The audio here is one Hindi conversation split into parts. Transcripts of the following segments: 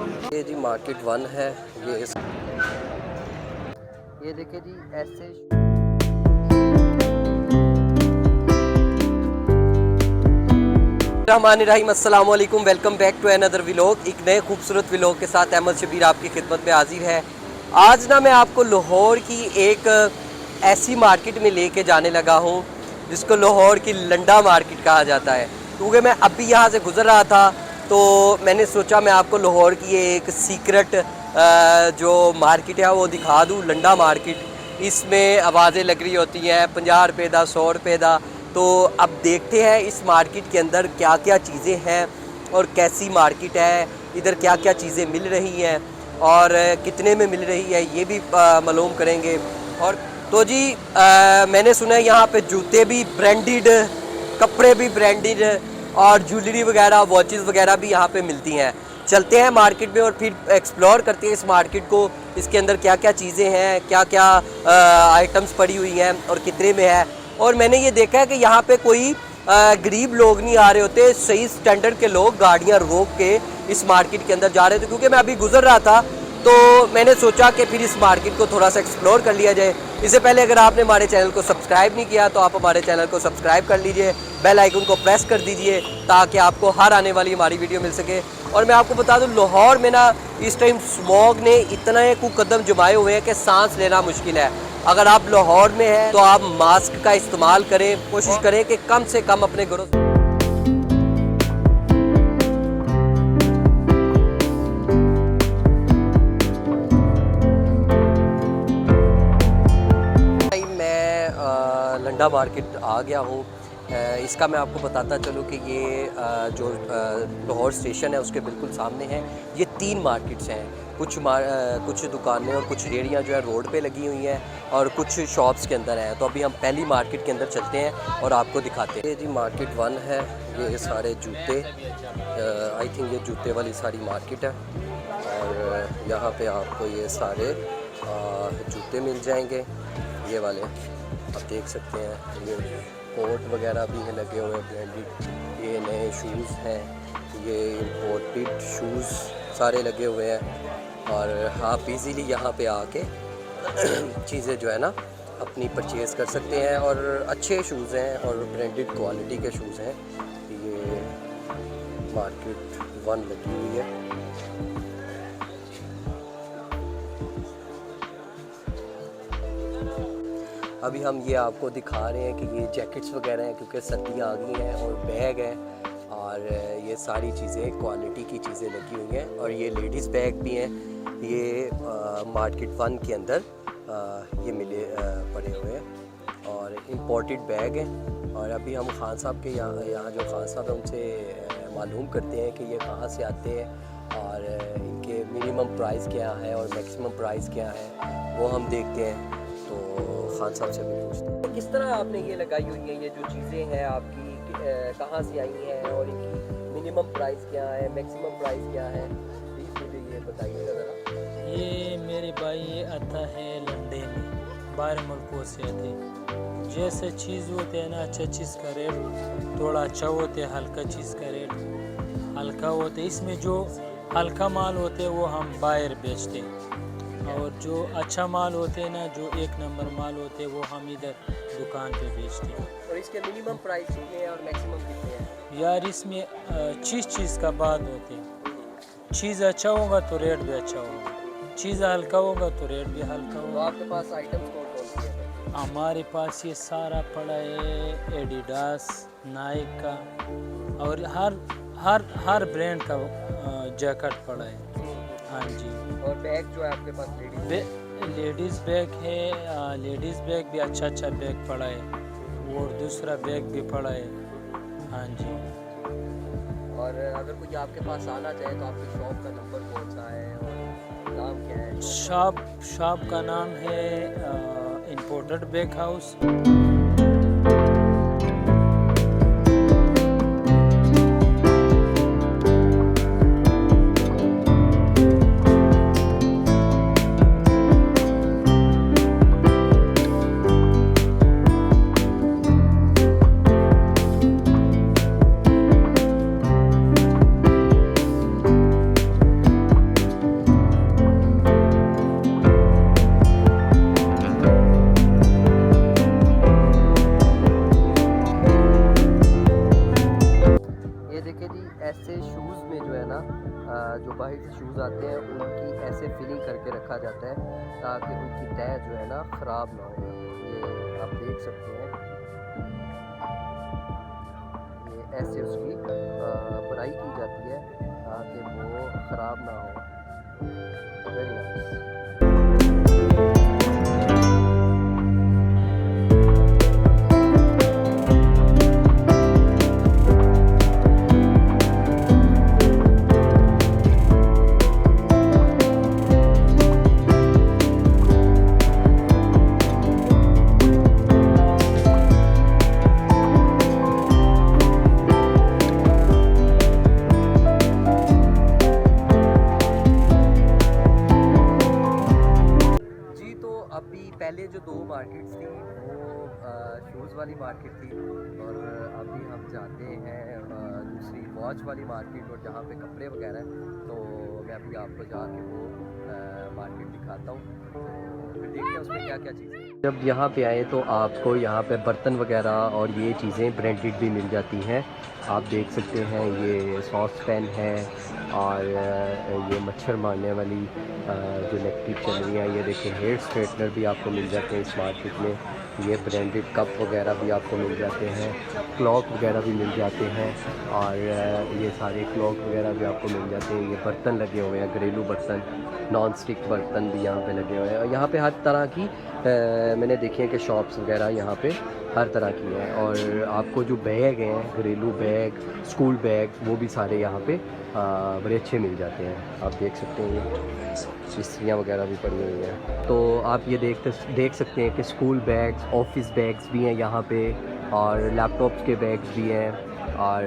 ये जी मार्केट 1 है। ये देखिए जी ऐसे रहीम। अस्सलाम वालेकुम, welcome back to another vlog. एक नए खूबसूरत व्लॉग के साथ अहमद शबीर आपकी खिदमत में हाजिर है। आज ना मैं आपको लाहौर की एक ऐसी मार्केट में लेके जाने लगा हूँ जिसको लाहौर की लंडा मार्केट कहा जाता है। क्योंकि मैं अभी यहाँ से गुज़र रहा था तो मैंने सोचा मैं आपको लाहौर की एक सीक्रेट जो मार्केट है वो दिखा दूँ, लंडा मार्केट। इसमें आवाज़ें लग रही होती हैं 50 रुपये दा, 100 रुपये दा। तो अब देखते हैं इस मार्केट के अंदर क्या क्या चीज़ें हैं और कैसी मार्केट है, इधर क्या क्या चीज़ें मिल रही हैं और कितने में मिल रही है ये भी मालूम करेंगे। और तो जी मैंने सुना है यहाँ पे जूते भी ब्रांडेड, कपड़े भी ब्रांडेड और ज्वेलरी वगैरह, वॉचेस वगैरह भी यहाँ पे मिलती हैं। चलते हैं मार्केट में और फिर एक्सप्लोर करते हैं इस मार्केट को, इसके अंदर क्या क्या चीज़ें हैं, क्या क्या आइटम्स पड़ी हुई हैं और कितने में है। और मैंने ये देखा है कि यहाँ पे कोई गरीब लोग नहीं आ रहे होते, सही स्टैंडर्ड के लोग गाड़ियाँ रोक के इस मार्केट के अंदर जा रहे थे। क्योंकि मैं अभी गुजर रहा था तो मैंने सोचा कि फिर इस मार्केट को थोड़ा सा एक्सप्लोर कर लिया जाए। इससे पहले अगर आपने हमारे चैनल को सब्सक्राइब नहीं किया तो आप हमारे चैनल को सब्सक्राइब कर लीजिए, बेल आइकन को प्रेस कर दीजिए ताकि आपको हर आने वाली हमारी वीडियो मिल सके। और मैं आपको बता दूं लाहौर में ना इस टाइम स्मॉग ने इतना को कदम जमाए हुए हैं कि सांस लेना मुश्किल है। अगर आप लाहौर में हैं तो आप मास्क का इस्तेमाल करें, कोशिश करें कि कम से कम अपने घरों लंडा मार्केट आ गया हूँ। इसका मैं आपको बताता चलूँ कि ये जो लाहौर स्टेशन है उसके बिल्कुल सामने है। ये 3 मार्केट्स हैं, कुछ दुकानें और कुछ रेहड़ियाँ जो है रोड पे लगी हुई हैं और कुछ शॉप्स के अंदर हैं। तो अभी हम पहली मार्केट के अंदर चलते हैं और आपको दिखाते हैं। ये जी मार्केट 1 है। ये सारे जूते, आई थिंक ये जूते वाली सारी मार्केट है और यहाँ पे आपको ये सारे जूते मिल जाएंगे। ये वाले आप देख सकते हैं, ये कोट वगैरह भी हैं लगे हुए ब्रांडेड। ये नए शूज़ हैं, ये इम्पोर्टेड शूज़ सारे लगे हुए हैं। और आप इजीली यहाँ पे आके चीज़ें जो है ना अपनी परचेज़ कर सकते हैं। और अच्छे शूज़ हैं और ब्रांडेड क्वालिटी के शूज़ हैं। ये मार्केट 1 लगी हुई है। अभी हम ये आपको दिखा रहे हैं कि ये जैकेट्स वगैरह हैं क्योंकि सर्दियाँ आ गई हैं, और बैग है और ये सारी चीज़ें क्वालिटी की चीज़ें लगी हुई हैं। और ये लेडीज़ बैग भी हैं। ये मार्केट 1 के अंदर ये मिले पड़े हुए हैं और इम्पोर्टेड बैग हैं। और अभी हम खान साहब के यहाँ जो खान साहब हैं उनसे मालूम करते हैं कि ये कहाँ से आते हैं और इनके मिनिमम प्राइस क्या है और मैक्सिमम प्राइस क्या है वो हम देखते हैं। तो खान साहब से भी पूछते हैं किस तरह आपने ये लगाई हुई है, ये जो चीज़ें हैं आपकी कहाँ से आई हैं और इनकी मिनिमम प्राइस क्या है, मैक्सिमम प्राइस क्या है, प्लीज़ मुझे ये बताइएगा ज़रा। ये मेरे भाई ये आता है लंडे में, बाहर मुल्कों से आते। जैसे चीज़ होते हैं ना, अच्छा चीज़ का रेट थोड़ा अच्छा होते है, हल्का चीज़ का रेट हल्का होते है। इसमें जो हल्का माल होते हैं वो हम बाहर बेचते हैं और जो अच्छा माल होते हैं ना, जो 1 नंबर माल होते हैं वो हम इधर दुकान पे बेचते हैं। और इसके मिनिमम प्राइस कितने हैं और मैक्सिमम कितने हैं? यार इसमें चीज़ का बात होती है। चीज़ अच्छा होगा तो रेट भी अच्छा होगा, चीज़ हल्का होगा तो रेट भी हल्का होगा। तो आपके पास आइटम्स कौन से हैं? हमारे पास ये सारा पड़ा है, एडिडास, नाइक का और हर ब्रांड का जैकेट पड़ा है। हाँ जी। और बैग जो है आपके पास लेडीज़ बैग है, लेडीज़ बैग भी अच्छा बैग पड़ा है और दूसरा बैग भी पड़ा है। हाँ जी। और अगर कोई आपके पास आना चाहे तो आपकी शॉप का नंबर कौन सा है और नाम क्या है? शॉप का नाम है इम्पोर्टेड बैग हाउस। जो बाहर से शूज़ आते हैं उनकी ऐसे फिलिंग करके रखा जाता है ताकि उनकी तह जो है ना ख़राब ना हो। ये आप देख सकते हैं, ये ऐसे उसकी बुनाई की जाती है ताकि वो ख़राब ना हो। Very nice. अभी पहले जो दो मार्केट्स थी वो शूज़ वाली मार्केट थी और अभी हम जाते हैं दूसरी वॉच वाली मार्केट और जहाँ पे कपड़े वगैरह हैं। तो मैं अभी आपको जाके वो मार्केट दिखाता हूँ, तो फिर देखते हैं उसमें क्या क्या चीज़ें। जब यहाँ पे आए तो आपको यहाँ पे बर्तन वगैरह और ये चीज़ें ब्रांडेड भी मिल जाती हैं। आप देख सकते हैं ये सॉस पैन है और ये मच्छर मारने वाली जो इलेक्ट्रिक चल रही है। ये देखिए हेयर स्ट्रेटनर भी आपको मिल जाते हैं इस मार्केट में। ये ब्रांडेड कप वगैरह भी आपको मिल जाते हैं, क्लॉक वगैरह भी मिल जाते हैं और ये सारे क्लॉक वगैरह भी आपको मिल जाते हैं। ये बर्तन लगे हुए हैं, घरेलू बर्तन, नॉन स्टिक बर्तन भी यहाँ पे लगे हुए हैं। और यहाँ पे हर तरह की मैंने देखी है कि शॉप्स वगैरह यहाँ पे हर तरह की हैं। और आपको जो बैग हैं, घरेलू बैग, स्कूल बैग, वो भी सारे यहाँ पे बड़े अच्छे मिल जाते हैं। आप देख सकते हैं इस्त्रियाँ वगैरह भी पड़ी हुई हैं। तो आप ये देख सकते हैं कि स्कूल बैग्स, ऑफिस बैग्स भी हैं यहाँ पे और लैपटॉप्स के बैग्स भी हैं और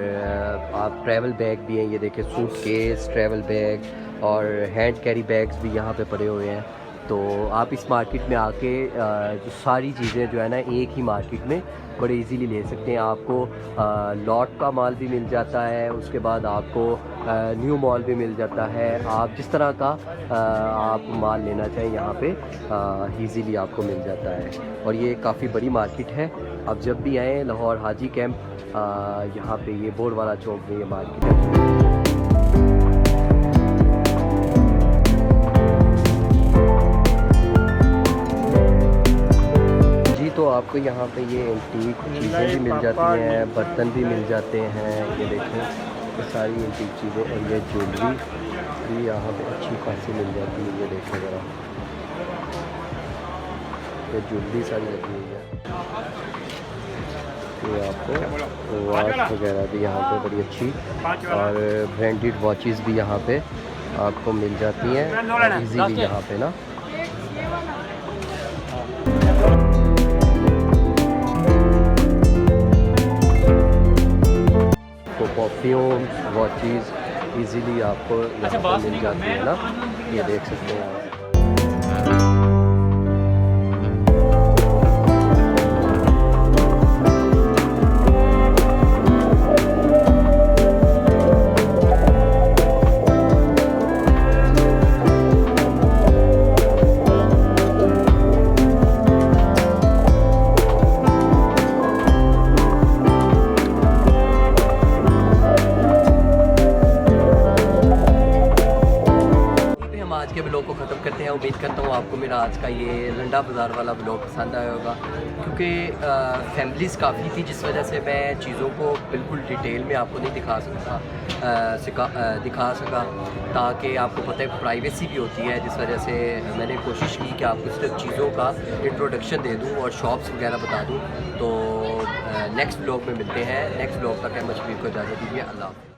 आप ट्रैवल बैग भी हैं। ये देखिए सूटकेस, ट्रैवल बैग और हैंड कैरी बैग्स भी यहाँ पे पड़े हुए हैं। तो आप इस मार्केट में आके जो सारी चीज़ें जो है ना एक ही मार्केट में बड़े इजीली ले सकते हैं। आपको लॉट का माल भी मिल जाता है, उसके बाद आपको न्यू मॉल भी मिल जाता है। आप जिस तरह का आप माल लेना चाहें यहाँ पे इजीली आपको मिल जाता है। और ये काफ़ी बड़ी मार्केट है। आप जब भी आएँ लाहौर हाजी कैंप, यहाँ पे ये बोरवाला चौक में ये मार्केट है। तो आपको यहाँ पे ये एंटीक चीज़ें भी मिल जाती हैं, बर्तन भी मिल जाते हैं। ये देखें ये सारी एंटीक चीज़ें और ये ज्वेलरी भी यहाँ पे अच्छी खासी मिल जाती है। ये देखें ज़रा, ये ज्वेलरी सारी लगी हुई है। ये आपको वॉच वगैरह भी यहाँ पे बड़ी अच्छी और ब्रांडेड वॉचेस भी यहाँ पे आपको मिल जाती हैं इजीली यहाँ पे ना। परफ्यूम्स, वॉचेस इजीली आपको यहाँ पर मिल जाती है ना। ये देख सकते हैं आप। के ब्लॉग को ख़त्म करते हैं। उम्मीद करता हूँ आपको मेरा आज का ये लंडा बाज़ार वाला ब्लॉग पसंद आया होगा, क्योंकि फैमिलीज़ काफ़ी थी जिस वजह से मैं चीज़ों को बिल्कुल डिटेल में आपको नहीं दिखा सका ताकि आपको पता है प्राइवेसी भी होती है। जिस वजह से मैंने कोशिश की कि आपको सिर्फ चीज़ों का इंट्रोडक्शन दे दूँ और शॉप्स वगैरह बता दूँ। तो नेक्स्ट ब्लॉग में मिलते हैं। नेक्स्ट ब्लॉग तक अहमद शबीर को इजाज़त दीजिए। अल्लाह।